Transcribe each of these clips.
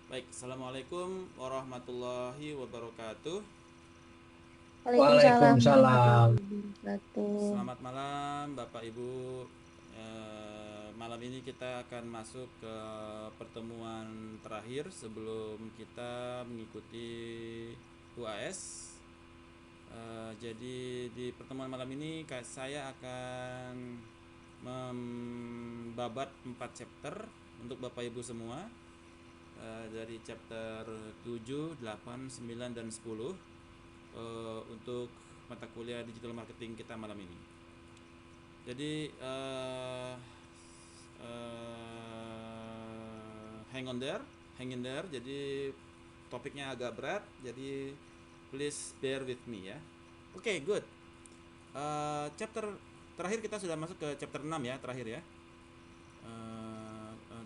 Baik, Assalamualaikum warahmatullahi wabarakatuh. Waalaikumsalam Waalaikumsalam. warahmatullahi wabarakatuh. Selamat malam Bapak Ibu. Malam ini kita akan masuk ke pertemuan terakhir sebelum kita mengikuti UAS. Jadi di pertemuan malam ini saya akan membabat 4 chapter untuk Bapak Ibu semua, dari chapter 7, 8, 9, dan 10 untuk mata kuliah digital marketing kita malam ini. Jadi hang in there. Jadi topiknya agak berat, jadi please bear with me ya. Oke, good. Chapter terakhir kita sudah masuk ke chapter 6 ya, terakhir ya.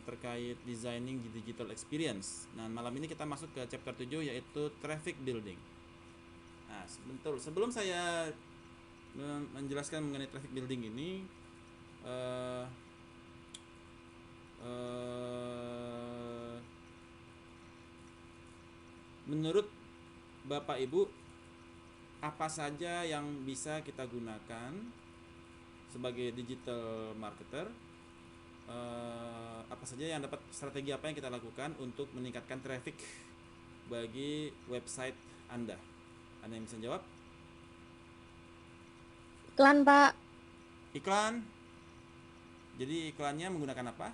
Terkait designing digital experience. Nah, malam ini kita masuk ke chapter 7 yaitu traffic building. Nah, sebentar sebelum saya menjelaskan mengenai traffic building ini, uh, uh, menurut Bapak Ibu, apa saja yang bisa kita gunakan sebagai digital marketer? Apa saja yang dapat strategi apa yang kita lakukan untuk meningkatkan traffic bagi website Anda? Anda yang bisa jawab? Iklan, Pak. Iklan. Jadi iklannya menggunakan apa?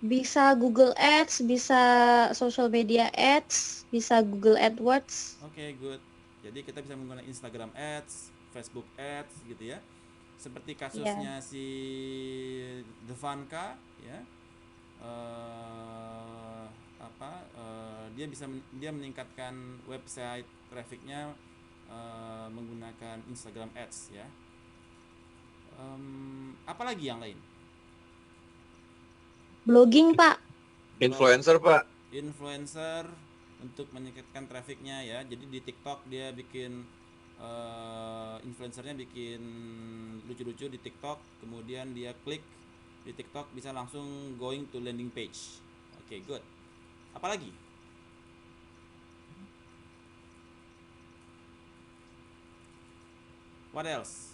Bisa Google Ads, bisa social media ads, bisa Google AdWords. Oke, good. Jadi kita bisa menggunakan Instagram Ads, Facebook Ads gitu ya. Seperti Iya. kasusnya si Devanka ya. Eh, dia meningkatkan website trafficnya menggunakan Instagram Ads ya. Apalagi yang lain? Blogging, Pak. Influencer, Pak. Influencer untuk meningkatkan trafficnya ya. Jadi di TikTok dia bikin influencernya bikin lucu-lucu di TikTok, kemudian dia klik di TikTok bisa langsung going to landing page. Oke, good. Apalagi? What else?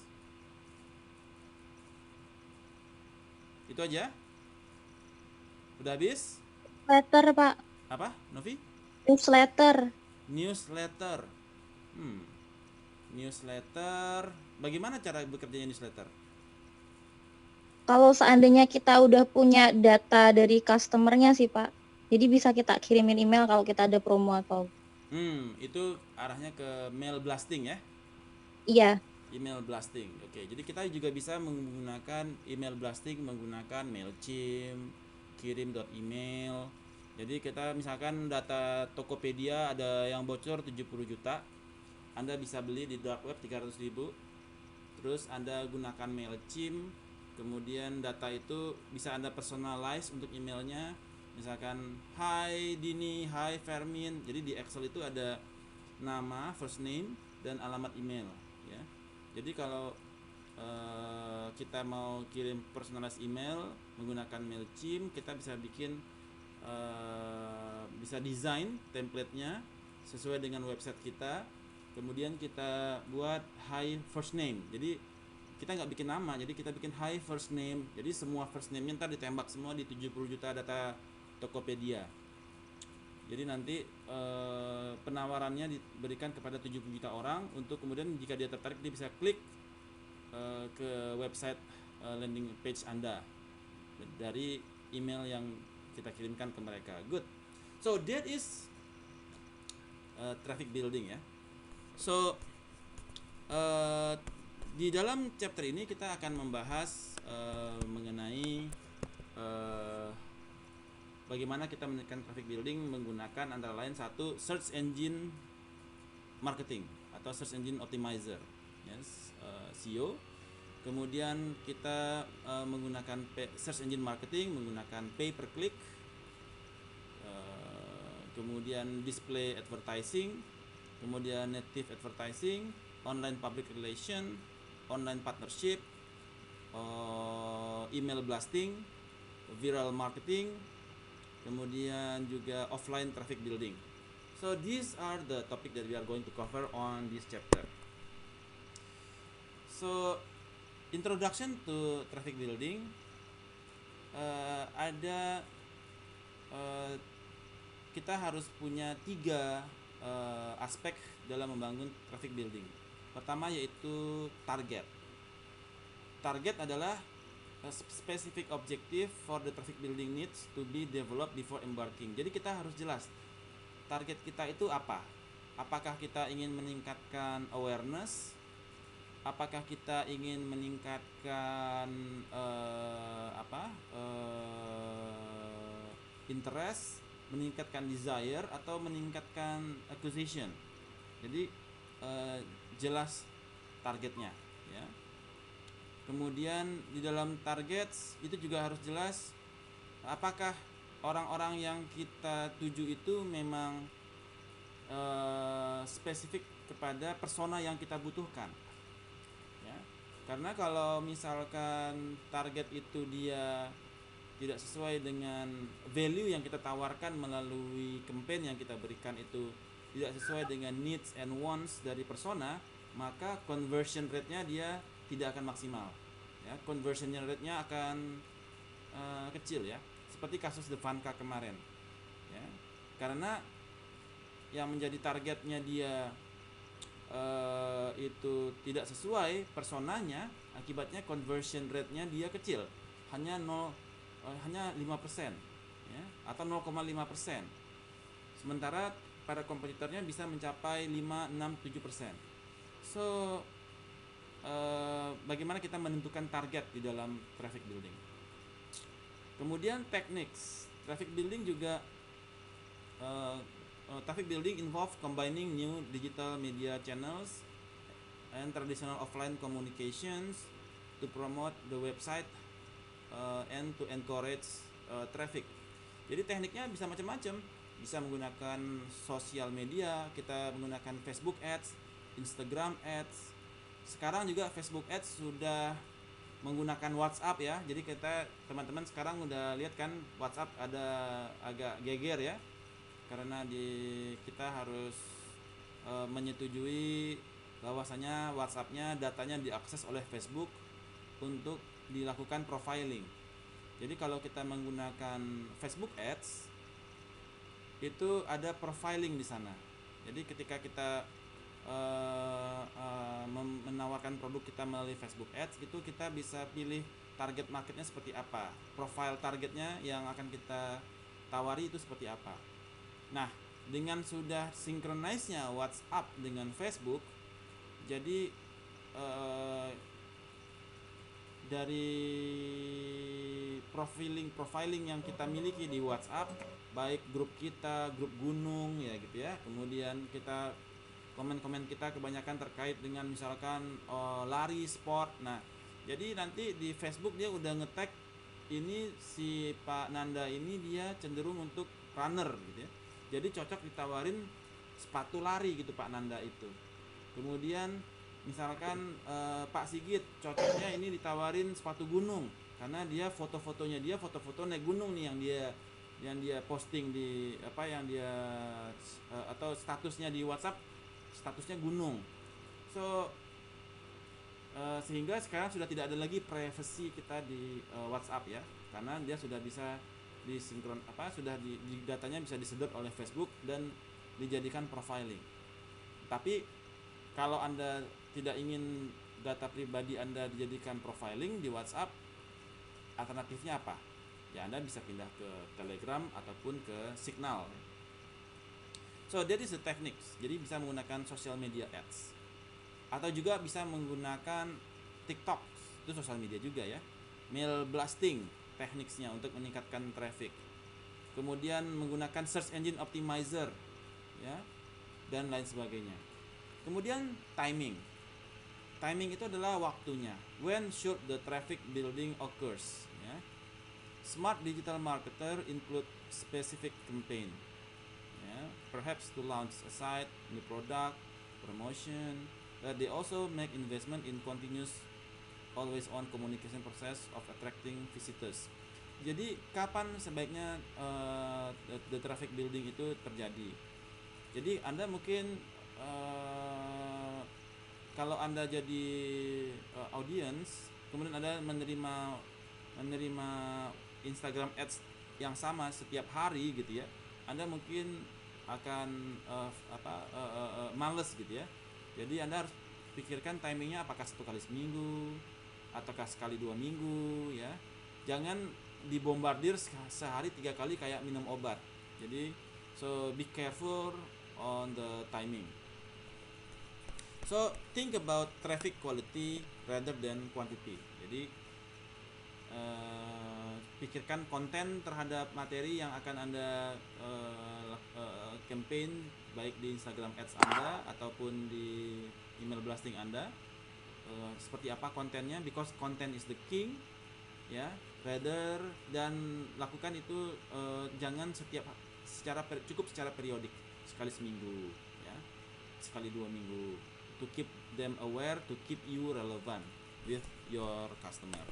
Itu aja? Udah habis? Letter, Pak. Apa, Novi? Newsletter. Newsletter. Newsletter. Bagaimana cara bekerjanya newsletter? Kalau seandainya kita udah punya data dari customernya sih, Pak. Jadi bisa kita kirimin email kalau kita ada promo atau. Itu arahnya ke mail blasting ya? Iya. Email blasting. Oke, jadi kita juga bisa menggunakan email blasting menggunakan Mailchimp, kirim.email. Jadi kita misalkan data Tokopedia ada yang bocor 70 juta, Anda bisa beli di dark web 300.000. Terus Anda gunakan Mailchimp, kemudian data itu bisa Anda personalize untuk emailnya. Misalkan Hai Dini, Hai Fermin. Jadi di Excel itu ada nama, first name, dan alamat email ya. Jadi kalau kita mau kirim personalized email menggunakan Mailchimp, kita bisa bikin bisa desain template-nya sesuai dengan website kita. Kemudian kita buat hi first name. Jadi kita nggak bikin nama, jadi kita bikin hi first name. Jadi semua first name-nya ntar ditembak semua di 70 juta data Tokopedia. Jadi nanti penawarannya diberikan kepada 70 juta orang untuk kemudian jika dia tertarik dia bisa klik ke website landing page Anda dari email yang kita kirimkan ke mereka. Good. So that is traffic building ya. So di dalam chapter ini kita akan membahas mengenai bagaimana kita menekan traffic building menggunakan antara lain satu search engine marketing atau search engine optimizer, yes, SEO. Kemudian kita menggunakan search engine marketing menggunakan pay per click, kemudian display advertising, kemudian native advertising, online public relation, online partnership, email blasting, viral marketing, kemudian juga offline traffic building. So these are the topic that we are going to cover on this chapter. So introduction to traffic building, ada kita harus punya 3 aspek dalam membangun traffic building. Pertama yaitu target. Target adalah a specific objective for the traffic building needs to be developed before embarking. Jadi kita harus jelas target kita itu apa. Apakah kita ingin meningkatkan awareness? Apakah kita ingin meningkatkan interest, meningkatkan desire, atau meningkatkan acquisition? Jadi jelas targetnya, ya. Kemudian di dalam target itu juga harus jelas apakah orang-orang yang kita tuju itu memang spesifik kepada persona yang kita butuhkan. Karena kalau misalkan target itu dia tidak sesuai dengan value yang kita tawarkan melalui campaign yang kita berikan, itu tidak sesuai dengan needs and wants dari persona, maka conversion rate-nya dia tidak akan maksimal. Ya, conversion rate-nya akan kecil, ya. Seperti kasus Devanka kemarin. Ya. Karena yang menjadi targetnya dia itu tidak sesuai personanya, akibatnya conversion rate-nya dia kecil, hanya 5%, ya, atau 0,5%. Sementara pada kompetitornya bisa mencapai 5, 6, 7%. So bagaimana kita menentukan target di dalam traffic building? Kemudian techniques traffic building juga traffic building involve combining new digital media channels and traditional offline communications to promote the website and to encourage traffic. Jadi tekniknya bisa macam-macam. Bisa menggunakan sosial media, kita menggunakan Facebook Ads, Instagram Ads. Sekarang juga Facebook Ads sudah menggunakan WhatsApp, ya. Jadi kita teman-teman sekarang udah lihat kan WhatsApp ada agak geger, ya. Karena kita harus menyetujui bahwasanya WhatsApp-nya datanya diakses oleh Facebook untuk dilakukan profiling. Jadi kalau kita menggunakan Facebook Ads itu ada profiling di sana. Jadi ketika kita menawarkan produk kita melalui Facebook Ads, itu kita bisa pilih target marketnya seperti apa, profile targetnya yang akan kita tawari itu seperti apa. Nah, dengan sudah sinkronisnya WhatsApp dengan Facebook, jadi dari profiling yang kita miliki di WhatsApp, baik grup kita, grup gunung, ya gitu, ya. Kemudian kita komen-komen kita kebanyakan terkait dengan misalkan lari, sport. Nah, jadi nanti di Facebook dia udah nge-tag ini si Pak Nanda ini dia cenderung untuk runner gitu, ya. Jadi cocok ditawarin sepatu lari gitu Pak Nanda itu. Kemudian misalkan Pak Sigit cocoknya ini ditawarin sepatu gunung karena dia foto-fotonya dia foto-foto naik gunung nih yang dia posting di atau statusnya di WhatsApp, statusnya gunung. So sehingga sekarang sudah tidak ada lagi privacy kita di WhatsApp, ya, karena dia sudah bisa disinkron datanya bisa disedot oleh Facebook dan dijadikan profiling. Tapi kalau Anda tidak ingin data pribadi Anda dijadikan profiling di WhatsApp, alternatifnya apa? Ya, Anda bisa pindah ke Telegram ataupun ke Signal. So that is the techniques. Jadi bisa menggunakan social media ads, atau juga bisa menggunakan TikTok, itu sosial media juga, ya. Mail blasting tekniknya untuk meningkatkan traffic. Kemudian menggunakan search engine optimizer, ya, dan lain sebagainya. Kemudian timing itu adalah waktunya. When should the traffic building occurs, ya. Smart digital marketer include specific campaign, ya, perhaps to launch a site, new product, promotion. They also make investment in continuous always on communication process of attracting visitors. Jadi kapan sebaiknya the traffic building itu terjadi? Jadi Anda mungkin kalau Anda jadi audience, kemudian Anda menerima Instagram ads yang sama setiap hari gitu ya, Anda mungkin akan males gitu ya. Jadi Anda harus pikirkan timingnya, apakah 1 kali seminggu ataukah sekali 2 minggu ya. Jangan dibombardir sehari 3 kali kayak minum obat. Jadi so be careful on the timing. So think about traffic quality rather than quantity. Jadi pikirkan konten terhadap materi yang akan Anda campaign, baik di Instagram Ads Anda ataupun di email blasting Anda. Seperti apa kontennya, because content is the king ya. Rather, dan lakukan itu jangan cukup secara periodik, sekali seminggu ya, sekali 2 minggu, to keep them aware, to keep you relevant with your customer.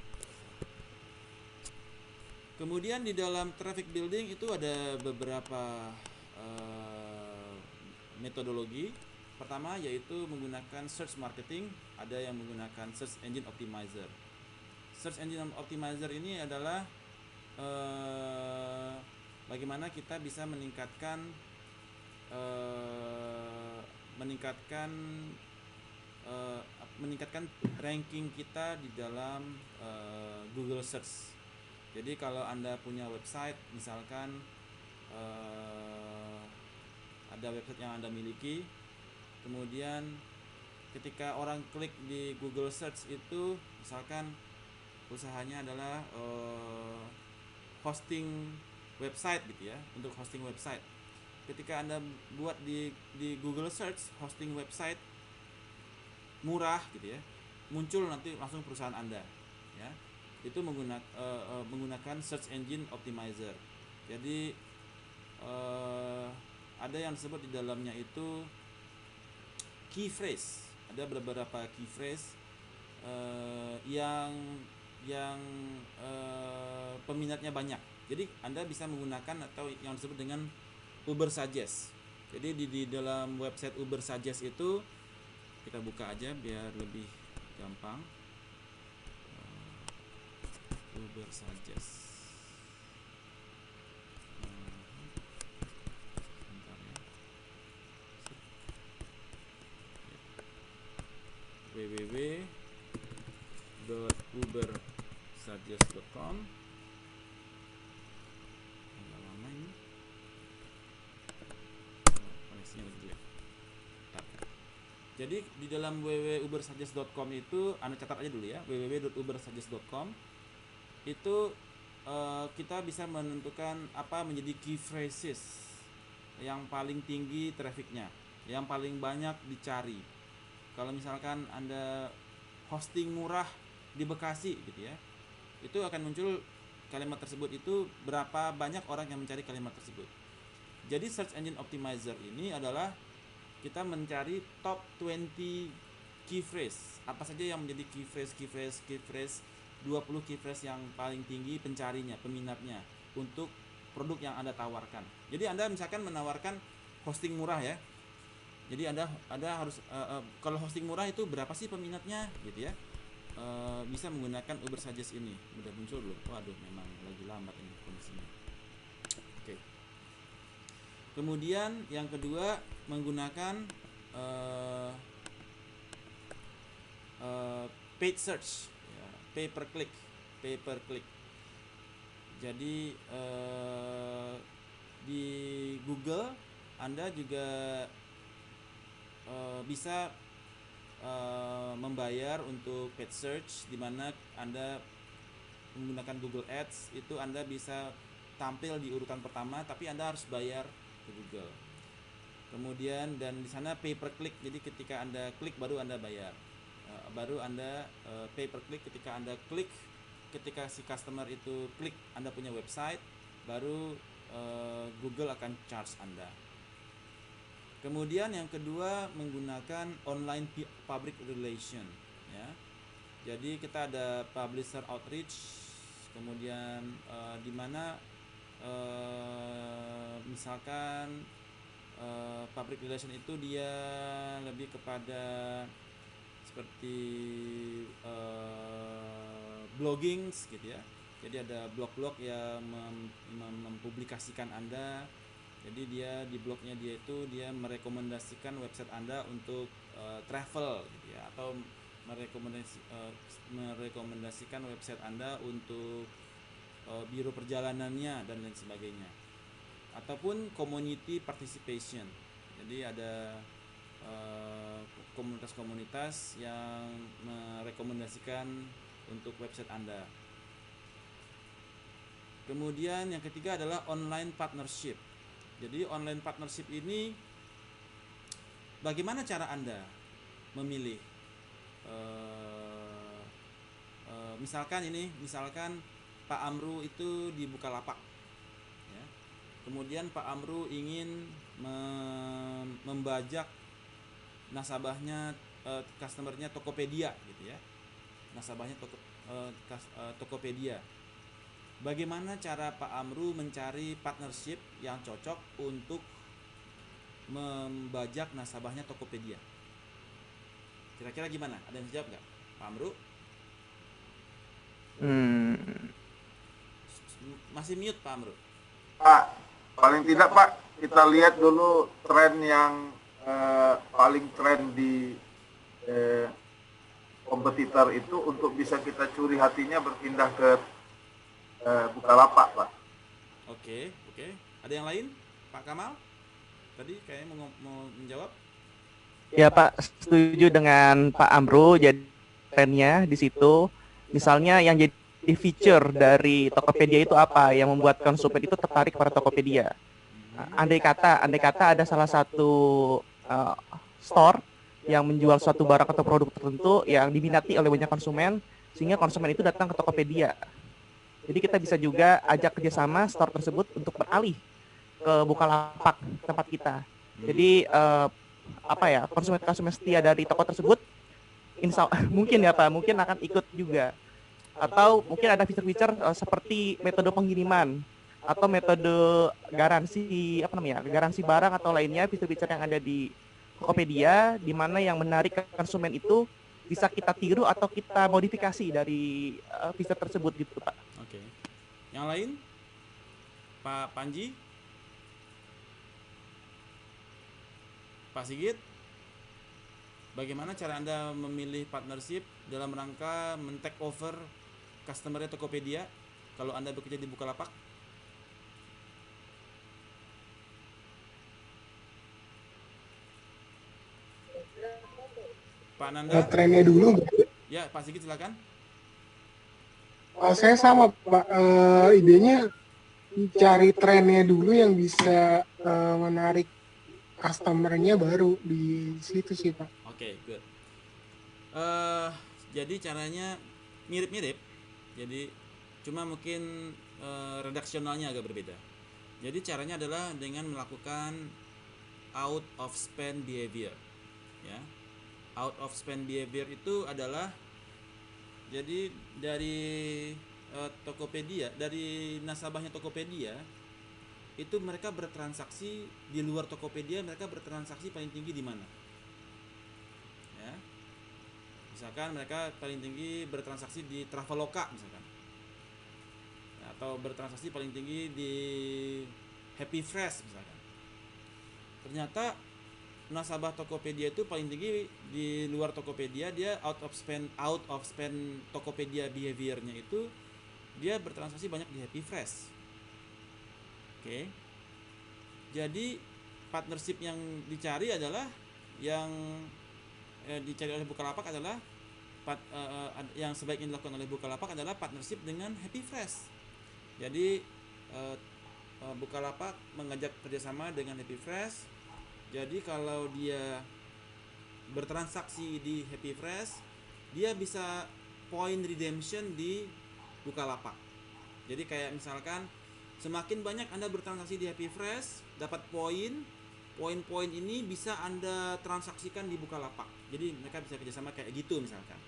Kemudian di dalam traffic building itu ada beberapa metodologi. Pertama yaitu menggunakan search marketing, ada yang menggunakan search engine optimizer. Search engine optimizer ini adalah bagaimana kita bisa meningkatkan ranking kita di dalam Google Search. Jadi kalau Anda punya website, misalkan ada website yang Anda miliki, kemudian ketika orang klik di Google Search itu, misalkan usahanya adalah hosting website gitu ya, untuk hosting website. Ketika Anda buat di Google Search hosting website murah gitu ya, muncul nanti langsung perusahaan Anda ya. Itu menggunakan search engine optimizer. Jadi ada yang disebut di dalamnya itu key phrase. Ada beberapa key phrase yang peminatnya banyak. Jadi Anda bisa menggunakan atau yang disebut dengan Uber Suggest. Jadi di dalam website Uber Suggest itu, kita buka aja biar lebih gampang. Uber Suggest. www.ubersuggest.com. Agak lama ini. Koneksinya lagi jelek. Jadi di dalam www.ubersuggest.com itu Anda catat aja dulu ya, www.ubersuggest.com. Itu kita bisa menentukan apa menjadi key phrases yang paling tinggi trafficnya, yang paling banyak dicari. Kalau misalkan Anda hosting murah di Bekasi gitu ya, itu akan muncul kalimat tersebut, itu berapa banyak orang yang mencari kalimat tersebut. Jadi search engine optimizer ini adalah kita mencari top 20 key phrase. Apa saja yang menjadi key phrase 20 key phrase yang paling tinggi pencarinya, peminatnya untuk produk yang Anda tawarkan. Jadi Anda misalkan menawarkan hosting murah ya. Jadi Anda harus kalau hosting murah itu berapa sih peminatnya gitu ya. Bisa menggunakan Uber Suggest ini. Udah muncul belum? Waduh, memang lagi lambat ini kondisinya. Oke. Kemudian yang kedua menggunakan paid search ya, pay per click. Jadi di Google Anda juga bisa membayar untuk paid search, di mana Anda menggunakan Google Ads itu Anda bisa tampil di urutan pertama, tapi Anda harus bayar ke Google. Kemudian dan di sana pay per click, jadi ketika Anda klik baru Anda bayar. Baru Anda pay per click ketika Anda klik, ketika si customer itu klik Anda punya website, baru Google akan charge Anda. Kemudian yang kedua menggunakan online public relation ya. Jadi kita ada publisher outreach, kemudian di mana misalkan public relation itu dia lebih kepada seperti blogging gitu ya. Jadi ada blog-blog yang mempublikasikan Anda. Jadi dia di blognya dia itu dia merekomendasikan website Anda untuk travel gitu ya, atau merekomendasikan website Anda untuk biro perjalanannya dan lain sebagainya. Ataupun community participation. Jadi ada komunitas-komunitas yang merekomendasikan untuk website Anda. Kemudian yang ketiga adalah online partnership. Jadi online partnership ini bagaimana cara Anda memilih? Misalkan Pak Amru itu di Bukalapak, ya. Kemudian Pak Amru ingin membajak nasabahnya, customernya Tokopedia gitu ya, nasabahnya Tokopedia. Bagaimana cara Pak Amru mencari partnership yang cocok untuk membajak nasabahnya Tokopedia? Kira-kira gimana? Ada yang jawab nggak, Pak Amru? Masih mute Pak Amru. Pak, paling tidak Pak, kita lihat dulu tren yang paling tren di kompetitor itu untuk bisa kita curi hatinya berpindah ke Bukalapak, Pak. Oke. Ada yang lain? Pak Kamal? Tadi kayaknya mau menjawab. Ya Pak, setuju dengan Pak Amru. Jadi trennya di situ, misalnya yang jadi feature dari Tokopedia itu apa yang membuat konsumen itu tertarik pada Tokopedia. Andai kata ada salah satu store yang menjual suatu barang atau produk tertentu yang diminati oleh banyak konsumen, sehingga konsumen itu datang ke Tokopedia. Jadi kita bisa juga ajak kerjasama store tersebut untuk beralih ke Bukalapak tempat kita. Jadi konsumen setia dari toko tersebut mungkin ya Pak, mungkin akan ikut juga. Atau mungkin ada fitur-fitur seperti metode pengiriman atau metode garansi garansi barang atau lainnya, fitur-fitur yang ada di Tokopedia di mana yang menarik konsumen itu bisa kita tiru atau kita modifikasi dari fitur tersebut gitu Pak. Oke. Yang lain? Pak Panji? Pak Sigit? Bagaimana cara Anda memilih partnership dalam rangka men-take over customer-nya Tokopedia kalau Anda bekerja di Bukalapak? Pak Nanda? Trennya dulu. Ya, Pak Sigit silakan. Saya sama Pak, idenya cari trennya dulu yang bisa menarik customer-nya baru di situ sih Pak. Oke, good. Jadi caranya mirip-mirip. Jadi cuma mungkin redaksionalnya agak berbeda. Jadi caranya adalah dengan melakukan out of spend behavior. Ya. Out of spend behavior itu adalah jadi dari Tokopedia, dari nasabahnya Tokopedia itu mereka bertransaksi di luar Tokopedia, mereka bertransaksi paling tinggi di mana? Ya. Misalkan mereka paling tinggi bertransaksi di Traveloka misalkan. Atau bertransaksi paling tinggi di Happy Fresh misalkan. Ternyata nasabah Tokopedia itu paling tinggi di luar Tokopedia, dia out of spend Tokopedia behaviornya itu dia bertransaksi banyak di Happy Fresh. Oke. Jadi partnership yang dicari adalah yang dicari oleh Bukalapak adalah yang sebaiknya dilakukan oleh Bukalapak adalah partnership dengan Happy Fresh. Jadi Bukalapak mengajak kerjasama dengan Happy Fresh. Jadi kalau dia bertransaksi di Happy Fresh, dia bisa point redemption di Bukalapak. Jadi kayak misalkan semakin banyak Anda bertransaksi di Happy Fresh, dapat poin-poin ini bisa Anda transaksikan di Bukalapak. Jadi mereka bisa kerjasama kayak gitu misalkan.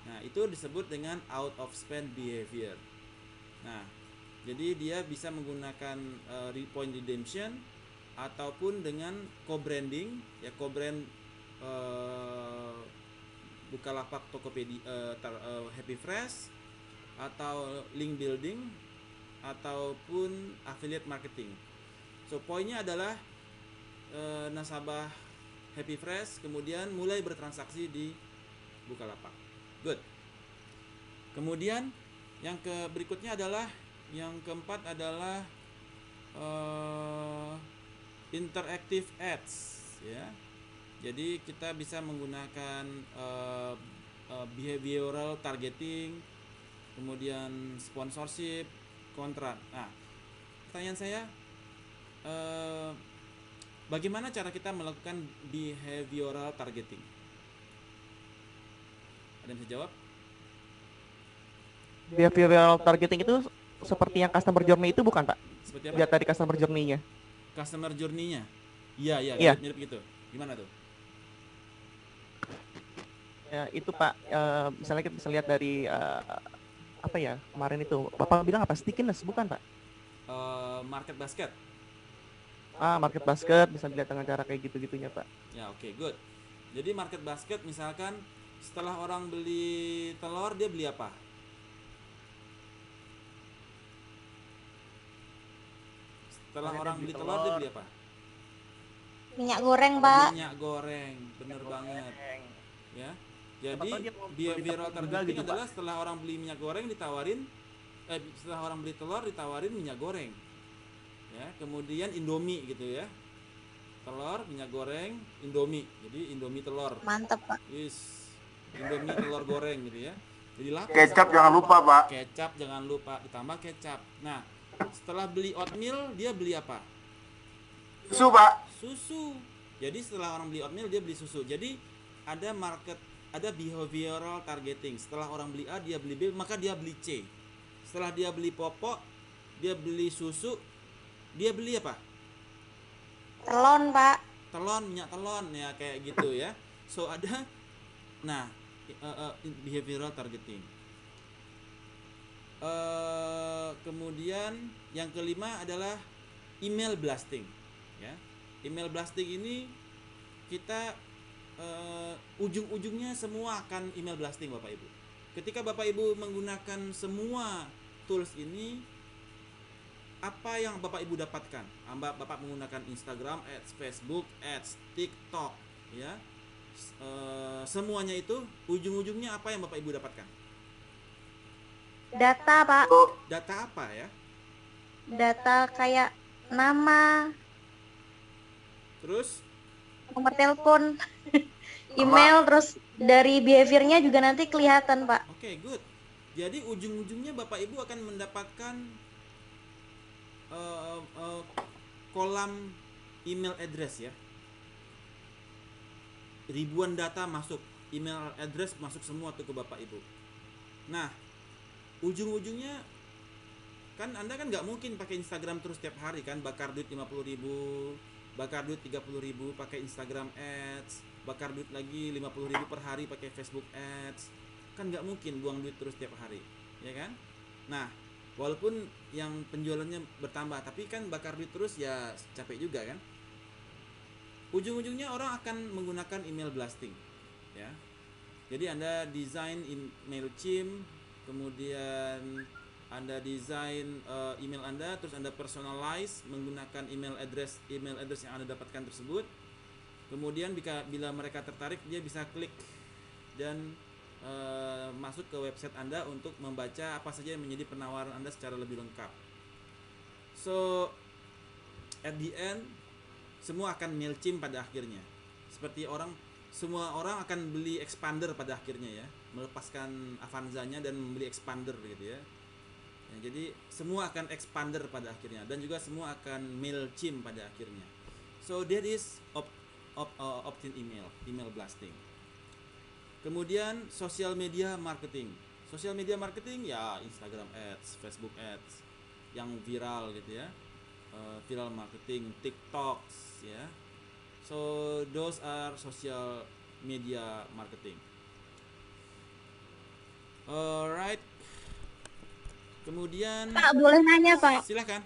Nah itu disebut dengan out of spend behavior. Nah, jadi dia bisa menggunakan point redemption ataupun dengan co-branding, ya co-brand Bukalapak, Tokopedia, Happy Fresh, atau link building ataupun affiliate marketing. So poinnya adalah nasabah Happy Fresh kemudian mulai bertransaksi di Bukalapak. Good. Kemudian yang berikutnya adalah yang keempat adalah interactive ads, ya. Jadi kita bisa menggunakan behavioral targeting, kemudian sponsorship, kontrak. Nah, pertanyaan saya, bagaimana cara kita melakukan behavioral targeting? Ada yang bisa jawab? Behavioral targeting itu seperti yang customer journey itu bukan, Pak? Seperti apa? Lihat tadi customer journey-nya. Customer journey-nya. Iya, Iya. mirip gitu. Gimana tuh? Ya, itu Pak, misalnya kita bisa lihat dari apa ya kemarin itu Bapak bilang apa, stickiness bukan Pak? Market basket. Market basket bisa dilihat dengan cara kayak gitu-gitunya Pak. Ya, oke, good. Jadi market basket misalkan setelah orang beli telur dia beli apa? Setelah orang beli telur dia beli apa? Minyak goreng, Pak. Minyak goreng, bener banget. Ya. Jadi Siapa tahu dia mau beli behavioral tepung juga targeting gitu, Pak. adalah setelah orang beli minyak goreng ditawarin setelah orang beli telur ditawarin minyak goreng. Ya, kemudian Indomie gitu ya. Telur, minyak goreng, Indomie. Jadi Indomie telur. Mantap, Pak. Yes. Indomie telur goreng gitu ya. Jadi laku. Kecap jangan lupa, Pak. Kecap jangan lupa, ditambah kecap. Nah, setelah beli oatmeal dia beli apa? Susu, Pak. Susu. Jadi setelah orang beli oatmeal dia beli susu. Jadi ada behavioral targeting. Setelah orang beli A dia beli B, maka dia beli C. Setelah dia beli popok, dia beli susu, dia beli apa? Telon, Pak. Telon, minyak telon ya kayak gitu ya. So ada behavioral targeting. Kemudian yang kelima adalah email blasting ya. Email blasting ini kita ujung-ujungnya semua akan email blasting Bapak Ibu. Ketika Bapak Ibu menggunakan semua tools ini, apa yang Bapak Ibu dapatkan? Bapak menggunakan Instagram Ads, Facebook Ads, TikTok ya. Semuanya itu ujung-ujungnya apa yang Bapak Ibu dapatkan? Data, Pak. Data apa ya? Data kayak nama, Terus nomor telepon, email, terus dari behaviornya juga nanti kelihatan, Pak. Oke, good. Jadi ujung-ujungnya Bapak Ibu akan mendapatkan kolam email address ya. Ribuan data masuk, email address masuk semua tuh ke Bapak Ibu. Nah, ujung-ujungnya kan Anda kan nggak mungkin pakai Instagram terus tiap hari kan, bakar duit 50.000, bakar duit 30.000 pakai Instagram Ads, bakar duit lagi 50.000 per hari pakai Facebook Ads. Kan nggak mungkin buang duit terus tiap hari, ya kan? Nah, walaupun yang penjualannya bertambah, tapi kan bakar duit terus ya capek juga kan? Ujung-ujungnya orang akan menggunakan email blasting, ya. Jadi Anda desain MailChimp, kemudian Anda desain email Anda, terus Anda personalize menggunakan email address yang Anda dapatkan tersebut. Kemudian bila mereka tertarik, dia bisa klik dan masuk ke website Anda untuk membaca apa saja yang menjadi penawaran Anda secara lebih lengkap. So at the end semua akan MailChimp pada akhirnya. Seperti semua orang akan beli expander pada akhirnya ya, melepaskan Avanza-nya dan membeli expander gitu ya. Jadi semua akan expander pada akhirnya dan juga semua akan MailChimp pada akhirnya. So that is opt-in email blasting. Kemudian social media marketing. Social media marketing ya Instagram Ads, Facebook Ads yang viral gitu ya. Viral marketing, TikToks ya. So those are social media marketing. Alright. Kemudian Pak, boleh nanya Pak, silakan.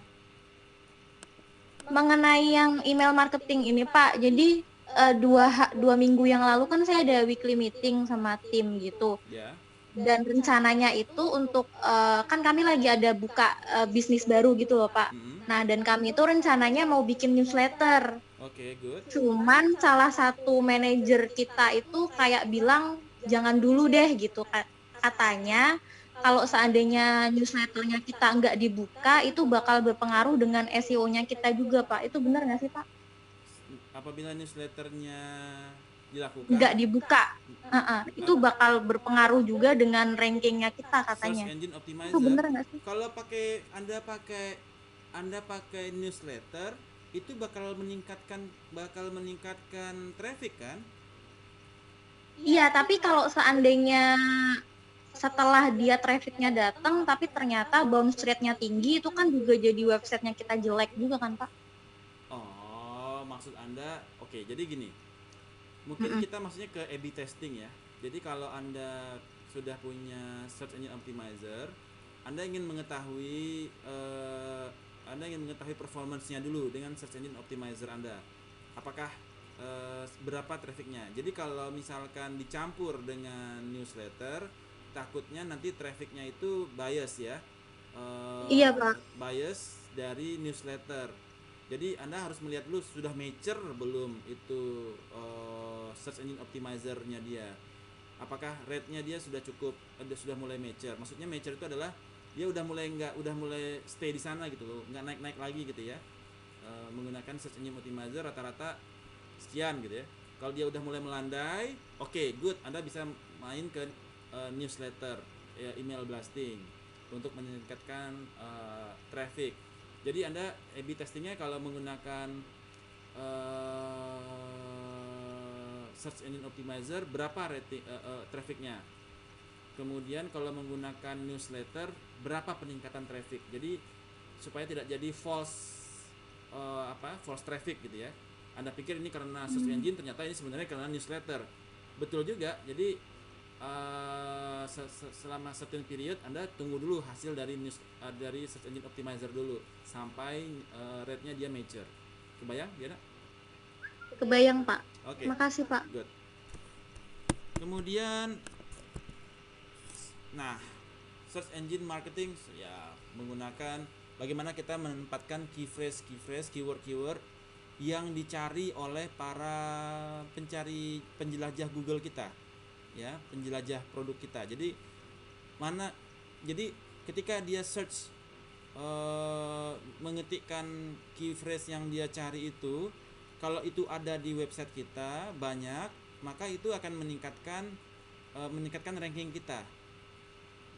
mengenai yang email marketing ini Pak. Jadi dua minggu yang lalu kan saya ada weekly meeting sama tim gitu. Ya. Dan rencananya itu untuk kan kami lagi ada buka bisnis baru gitu loh Pak. Mm-mm. Nah, dan kami itu rencananya mau bikin newsletter. Oke, good. Cuman salah satu manajer kita itu kayak bilang jangan dulu deh gitu. Katanya kalau seandainya newsletternya kita nggak dibuka itu bakal berpengaruh dengan SEO-nya kita juga Pak. Itu benar nggak sih Pak? Apabila newsletternya dilakukan, Nggak dibuka. Itu bakal berpengaruh juga dengan rankingnya kita search katanya. engine Itu optimizer, benar nggak sih? kalau anda pakai newsletter itu bakal meningkatkan traffic kan? Iya, tapi kalau seandainya setelah dia trafficnya datang tapi ternyata bounce rate-nya tinggi, itu kan juga jadi websitenya kita jelek juga kan Pak? Oh, maksud anda, oke, jadi gini, mungkin Mm-mm. kita maksudnya ke A/B testing ya. Jadi kalau anda sudah punya search engine optimizer, anda ingin mengetahui performance-nya dulu dengan search engine optimizer anda. Apakah berapa trafficnya? Jadi kalau misalkan dicampur dengan newsletter, takutnya nanti trafficnya itu bias ya. Iya Pak. Bias dari newsletter. Jadi Anda harus melihat dulu sudah mature belum itu search engine optimizer-nya dia. Apakah rate-nya dia sudah cukup, sudah mulai mature. Maksudnya mature itu adalah dia udah mulai stay di sana gitu loh, nggak naik-naik lagi gitu ya. Menggunakan search engine optimizer rata-rata sekian gitu ya. Kalau dia udah mulai melandai, oke, good, Anda bisa main ke newsletter, ya, email blasting untuk meningkatkan traffic. Jadi Anda A/B testingnya kalau menggunakan search engine optimizer berapa rating trafficnya. Kemudian kalau menggunakan newsletter berapa peningkatan traffic. Jadi supaya tidak jadi false traffic gitu ya. Anda pikir ini karena search engine, ternyata ini sebenarnya karena newsletter. Betul juga. Jadi selama certain period Anda tunggu dulu hasil dari search engine optimizer dulu sampai rate-nya dia mature. Kebayang, Diana? Kebayang Pak. Oke. Makasih Pak. Good. Kemudian search engine marketing ya menggunakan bagaimana kita menempatkan key phrase, keyword yang dicari oleh para penjelajah Google kita, ya, penjelajah produk kita. Jadi ketika dia search mengetikkan key phrase yang dia cari itu, kalau itu ada di website kita banyak, maka itu akan meningkatkan ranking kita.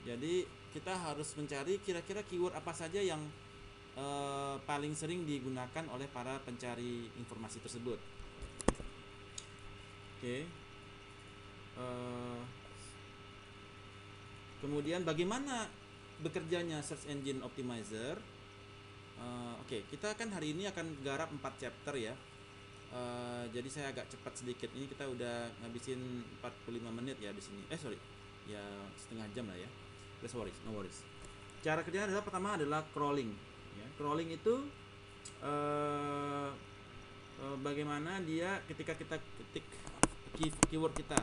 Jadi kita harus mencari kira-kira keyword apa saja yang paling sering digunakan oleh para pencari informasi tersebut. Oke. Kemudian bagaimana bekerjanya search engine optimizer? Oke, kita kan hari ini akan garap 4 chapter ya. Jadi saya agak cepat sedikit. Ini kita udah ngabisin 45 menit ya di sini. Ya setengah jam lah ya. No worries. Cara kerjanya adalah pertama adalah crawling. Ya, crawling itu bagaimana dia ketika kita ketik keyword kita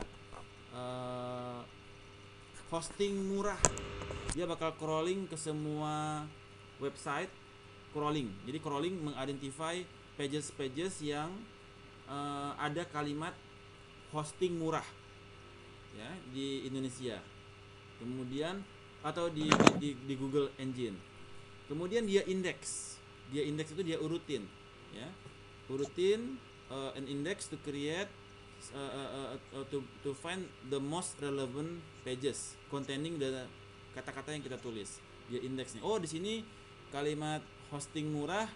hosting murah, dia bakal crawling ke semua website. Jadi crawling mengidentify pages yang ada kalimat hosting murah ya di Indonesia, kemudian atau di Google Engine. Kemudian dia indeks itu dia urutin ya, an index to create to find the most relevant pages containing the kata-kata yang kita tulis. Dia indeksnya, oh di sini kalimat hosting murah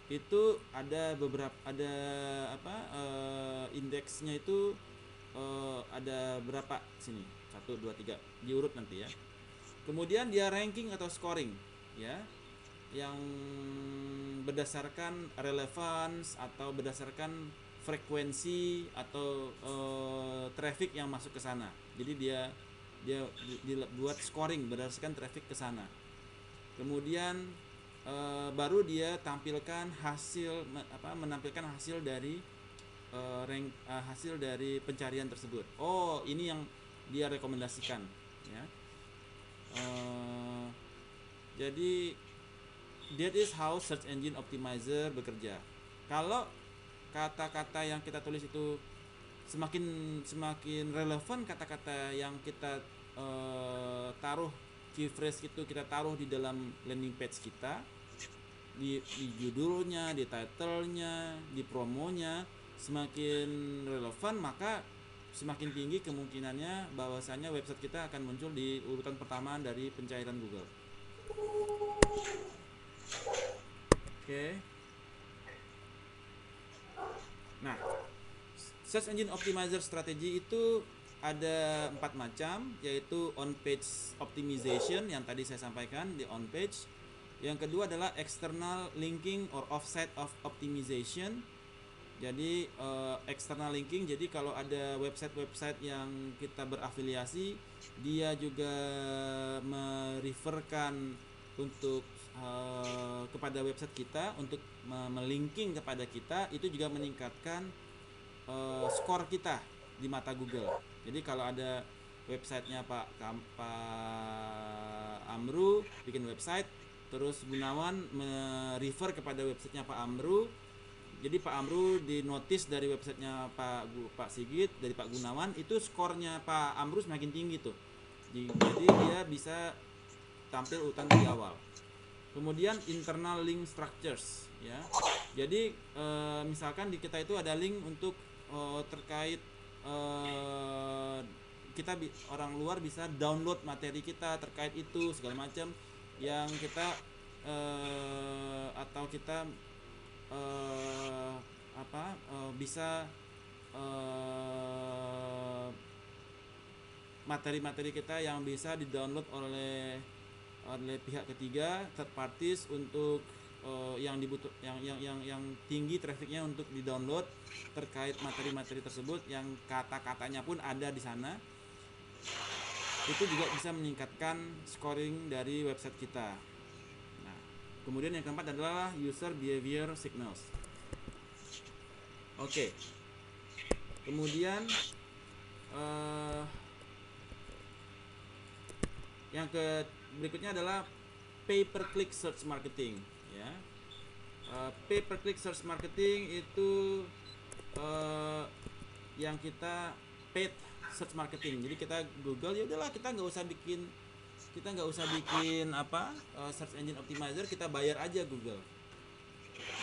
itu ada indeksnya itu ada berapa sini, 1, 2, 3 diurut nanti ya. Kemudian dia ranking atau scoring ya, yang berdasarkan relevance atau berdasarkan frekuensi atau traffic yang masuk ke sana. Jadi dia buat scoring berdasarkan traffic ke sana. Kemudian baru dia menampilkan hasil dari hasil dari pencarian tersebut. Oh, ini yang dia rekomendasikan, ya. Jadi that is how search engine optimizer bekerja. Kalau kata-kata yang kita tulis itu semakin relevan, kata-kata yang kita taruh key phrase itu kita taruh di dalam landing page kita, di judulnya, di title-nya, di promonya, semakin relevan, maka semakin tinggi kemungkinannya bahwasanya website kita akan muncul di urutan pertama dari pencairan Google. Oke. Nah, search engine optimizer strategi itu ada 4 macam, yaitu on page optimization yang tadi saya sampaikan di on page. Yang kedua adalah external linking or offsite of optimization. Jadi external linking, jadi kalau ada website-website yang kita berafiliasi, dia juga mereferkan untuk kepada website kita untuk melinking kepada kita, itu juga meningkatkan skor kita di mata Google. Jadi kalau ada websitenya Pak Amru bikin website, terus Gunawan merefer kepada websitenya Pak Amru, jadi Pak Amru di notice dari websitenya Pak Sigit, dari Pak Gunawan, itu skornya Pak Amru semakin tinggi tuh. Jadi dia bisa tampil urutan di awal. Kemudian internal link structures, ya. Jadi misalkan di kita itu ada link untuk terkait orang luar bisa download materi kita terkait itu segala macam yang kita atau kita bisa materi-materi kita yang bisa di-download oleh pihak ketiga, third parties, untuk yang tinggi trafficnya untuk di-download terkait materi-materi tersebut, yang kata-katanya pun ada di sana. Itu juga bisa meningkatkan scoring dari website kita. Nah, kemudian yang keempat adalah user behavior signals. Oke. Kemudian yang berikutnya adalah pay per click search marketing, ya. Pay per click search marketing itu yang kita paid search marketing. Jadi kita Google, ya udahlah, kita nggak usah bikin search engine optimizer, kita bayar aja Google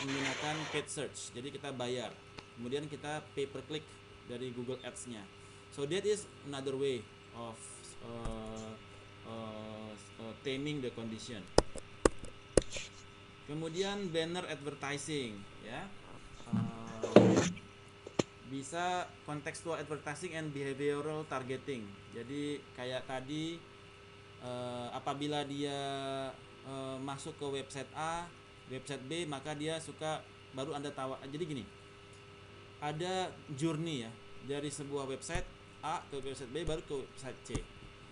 menggunakan paid search. Jadi kita bayar, kemudian kita pay per click dari Google Ads-nya. So that is another way of taming the condition. Kemudian banner advertising, ya. Bisa contextual advertising and behavioral targeting. Jadi kayak tadi apabila dia masuk ke website A, website B, maka dia suka baru Anda tahu. Jadi gini, ada journey, ya, dari sebuah website A ke website B baru ke website C.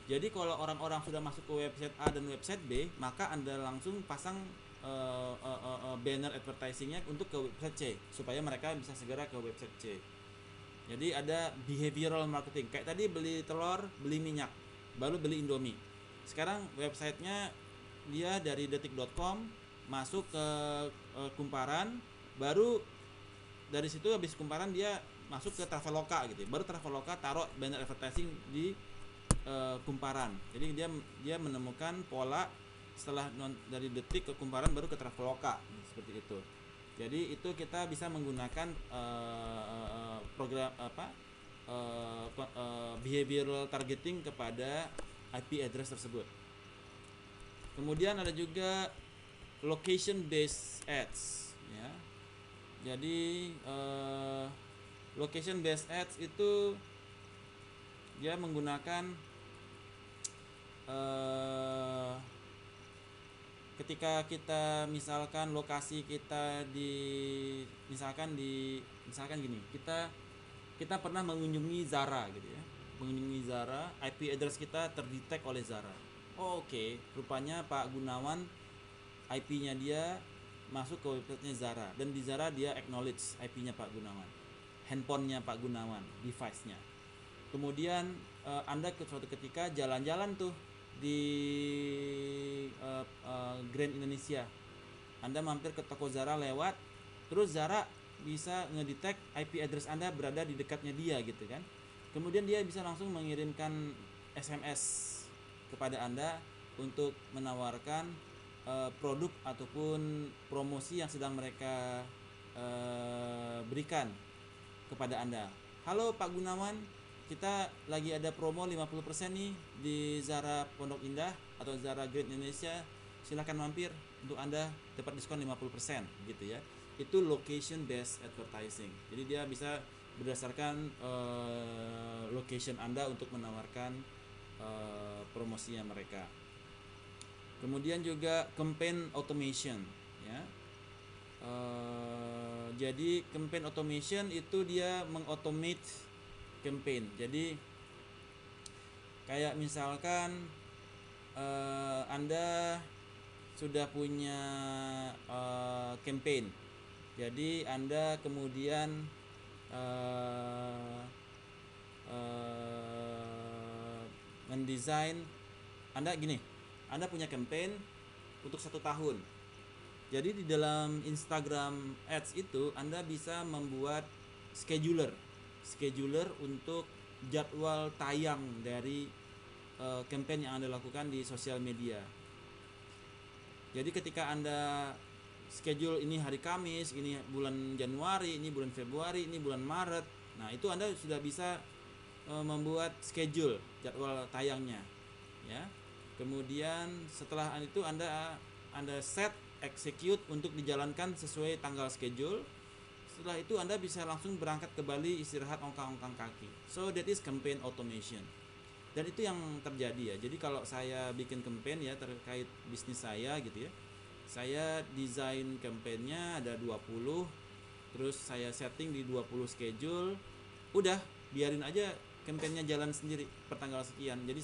Jadi kalau orang-orang sudah masuk ke website A dan website B, maka Anda langsung pasang banner advertisingnya untuk ke website C supaya mereka bisa segera ke website C. Jadi ada behavioral marketing. Kayak tadi beli telur, beli minyak, baru beli Indomie. Sekarang websitenya dia dari detik.com masuk ke Kumparan, baru dari situ habis Kumparan dia masuk ke Traveloka gitu. Baru Traveloka taruh banner advertising di Kumparan. Jadi dia menemukan pola setelah dari detik ke Kumparan baru ke Traveloka, seperti itu. Jadi itu kita bisa menggunakan program behavioral targeting kepada IP address tersebut. Kemudian ada juga location based ads, ya. Jadi location based ads itu dia menggunakan ketika kita misalkan lokasi kita misalkan gini, kita pernah mengunjungi Zara gitu, ya. Mengunjungi Zara, IP address kita terdetek oleh Zara. Oh, oke. Rupanya Pak Gunawan IP-nya dia masuk ke websitenya Zara, dan di Zara dia acknowledge IP-nya Pak Gunawan, handphonenya Pak Gunawan, device-nya. Kemudian Anda ke suatu ketika jalan-jalan tuh di Grand Indonesia, Anda mampir ke toko Zara lewat, terus Zara bisa ngedetect IP address Anda berada di dekatnya dia gitu kan. Kemudian dia bisa langsung mengirimkan SMS kepada Anda untuk menawarkan produk ataupun promosi yang sedang mereka berikan kepada Anda. Halo Pak Gunawan, kita lagi ada promo 50% nih di Zara Pondok Indah atau Zara Grand Indonesia. Silakan mampir untuk Anda dapat diskon 50% gitu ya. Itu location based advertising. Jadi dia bisa berdasarkan location Anda untuk menawarkan promosinya mereka. Kemudian juga campaign automation ya. Jadi campaign automation itu dia mengautomate campaign. Jadi kayak misalkan Anda sudah punya campaign, jadi Anda kemudian mendesain, Anda punya campaign untuk 1 tahun. Jadi di dalam Instagram Ads itu Anda bisa membuat scheduler untuk jadwal tayang dari campaign yang Anda lakukan di sosial media. Jadi ketika Anda schedule ini hari Kamis, ini bulan Januari, ini bulan Februari, ini bulan Maret, nah itu Anda sudah bisa membuat schedule jadwal tayangnya ya. Kemudian setelah itu Anda set execute untuk dijalankan sesuai tanggal schedule. Setelah itu Anda bisa langsung berangkat ke Bali, istirahat, ongkang-ongkang kaki. So that is campaign automation. Dan itu yang terjadi ya. Jadi kalau saya bikin campaign ya terkait bisnis saya gitu ya, saya desain campaignnya ada 20, terus saya setting di 20 schedule, udah biarin aja campaignnya jalan sendiri per tanggal sekian. Jadi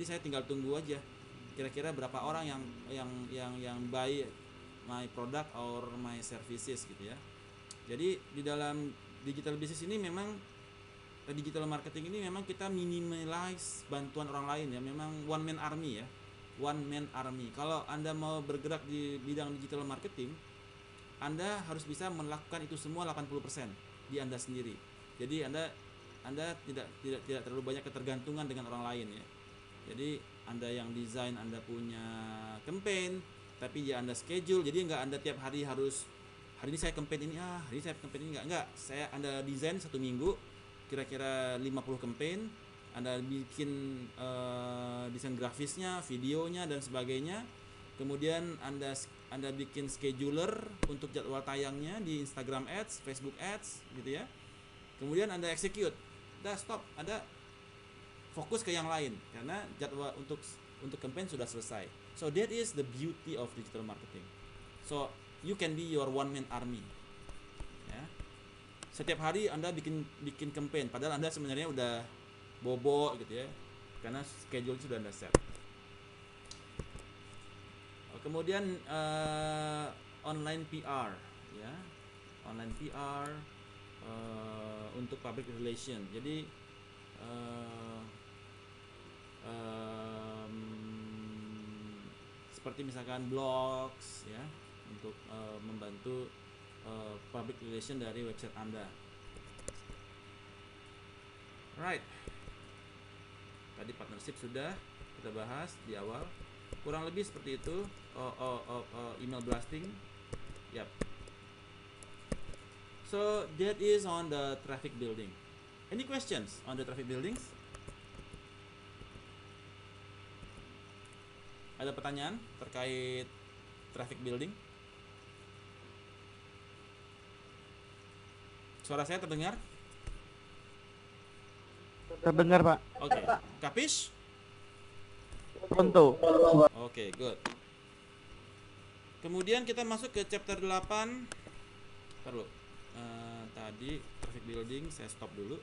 saya tinggal tunggu aja kira-kira berapa orang yang buy my product or my services gitu ya. Jadi di dalam digital business ini memang digital marketing ini memang kita minimize bantuan orang lain ya, memang one man army ya. One man army. Kalau Anda mau bergerak di bidang digital marketing, Anda harus bisa melakukan itu semua 80% di Anda sendiri. Jadi Anda tidak terlalu banyak ketergantungan dengan orang lain ya. Jadi Anda yang desain, Anda punya campaign, tapi ya Anda schedule. Jadi enggak Anda tiap hari harus hari ini saya campaign ini, hari ini saya campaign ini, enggak. Anda desain 1 minggu kira-kira 50 campaign, Anda bikin desain grafisnya, videonya dan sebagainya. Kemudian Anda bikin scheduler untuk jadwal tayangnya di Instagram Ads, Facebook Ads gitu ya. Kemudian Anda execute. Udah stop, Anda fokus ke yang lain karena jadwal untuk campaign sudah selesai. So that is the beauty of digital marketing. So you can be your one man army. Ya. Setiap hari Anda bikin campaign padahal Anda sebenarnya udah bobo gitu ya. Karena schedule sudah Anda set. Kemudian online PR ya. Online PR untuk public relation. Jadi seperti misalkan blogs ya, untuk membantu public relation dari website Anda. Right. Tadi partnership sudah kita bahas di awal. Kurang lebih seperti itu. Email blasting. Yap. So that is on the traffic building. Any questions on the traffic buildings? Ada pertanyaan terkait traffic building? Suara saya terdengar? Terdengar, Pak. Oke. Kapish? Pronto. Oke, good. Kemudian kita masuk ke chapter 8. Perlu. Tadi traffic building saya stop dulu.